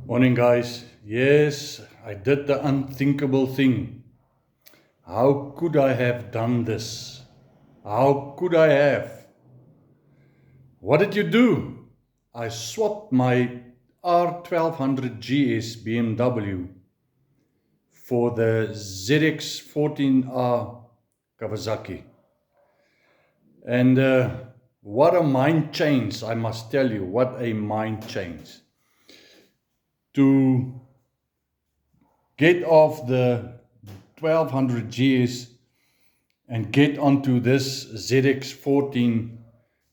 Morning, guys. Yes, I did the unthinkable thing. How could I have done this? How could I have? What did you do? I swapped my R1200 GS BMW for the ZX14R Kawasaki. And what a mind change, I must tell you. What a mind change. To get off the 1200 GS and get onto this ZX14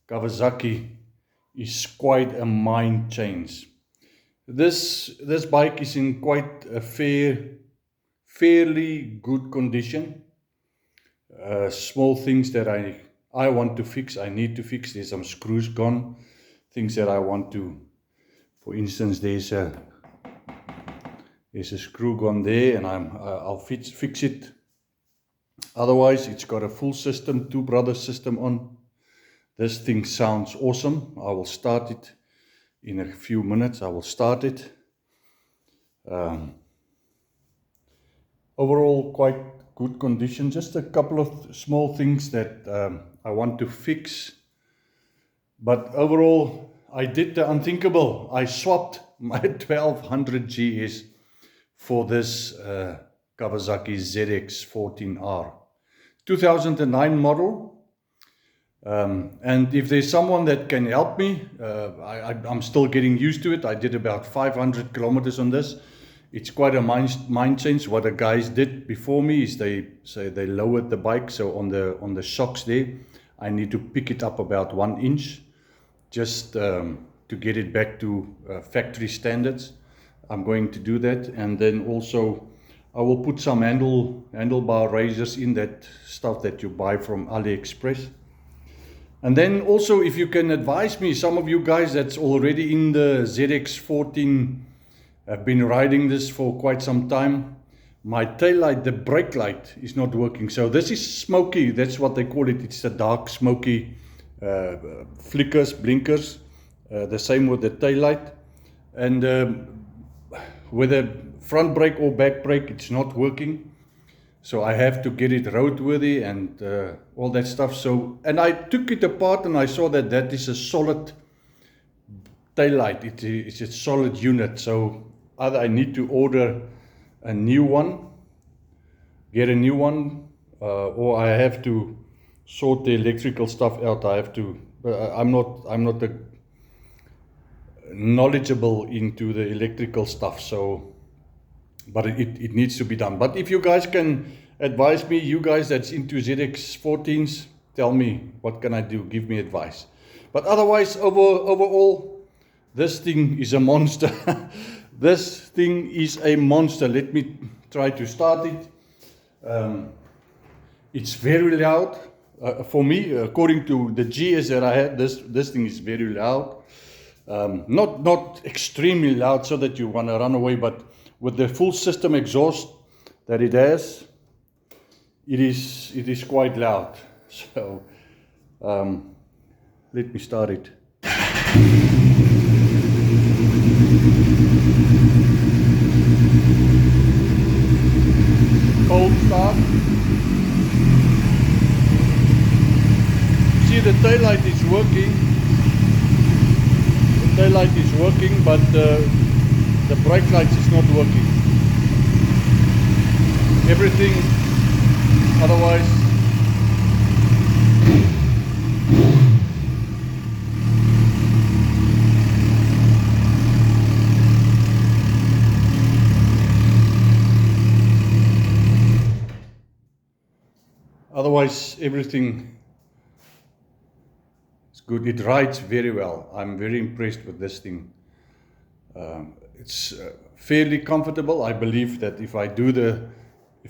Kawasaki is quite a mind change. This bike is in quite a fairly good condition. Small things that I want to fix, I need to fix. There's some screws gone, things that I want to, for instance, there's a screw gone there, and I'll fix it. Otherwise, it's got a full system, Two Brothers system on. This thing sounds awesome. I will start it in a few minutes. I will start it. Overall, quite good condition. Just a couple of small things that I want to fix. But overall, I did the unthinkable. I swapped my 1200 GS for this Kawasaki ZX14R. 2009 model. And if there's someone that can help me, I'm still getting used to it. I did about 500 kilometers on this. It's quite a mind change. What the guys did before me is they lowered the bike. So on the shocks there, I need to pick it up about 1 inch just to get it back to factory standards. I'm going to do that. And then also I will put some handlebar raisers in, that stuff that you buy from AliExpress. And then also, if you can advise me, some of you guys that's already in the ZX14 have been riding this for quite some time. My tail light, the brake light, is not working. So this is smoky. That's what they call it. It's the dark smoky flickers, blinkers. The same with the tail light. And whether front brake or back brake, it's not working. So I have to get it roadworthy and all that stuff. So, and I took it apart and I saw that is a solid tail light. It's a solid unit. So either I need to order a new one, get a new one, or I have to sort the electrical stuff out. I have to. I'm not knowledgeable into the electrical stuff. So. But it needs to be done. But if you guys can advise me, you guys that's into ZX14s, tell me, what can I do? Give me advice. But otherwise, overall, this thing is a monster. This thing is a monster. Let me try to start it. It's very loud. For me, according to the GS that I had, this thing is very loud. Not extremely loud so that you want to run away, but with the full system exhaust that it has, it is quite loud. So let me start it. Cold start. See, the tail light is working. The tail light is working, but the brake lights is not working. Everything otherwise. Otherwise, everything is good. It rides very well. I'm very impressed with this thing. It's fairly comfortable. I believe that if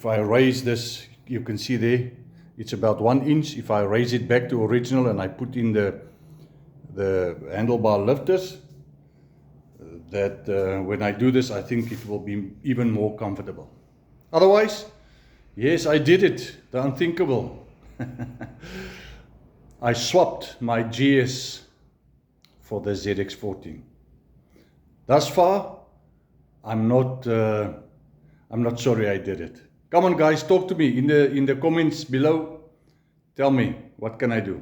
I raise this, you can see there, it's about 1 inch. If I raise it back to original and I put in the handlebar lifters, that when I do this, I think it will be even more comfortable. Otherwise, yes, I did it, the unthinkable. I swapped my GS for the ZX14. Thus far, I'm not sorry I did it. Come on guys, talk to me in the comments below. Tell me, what can I do?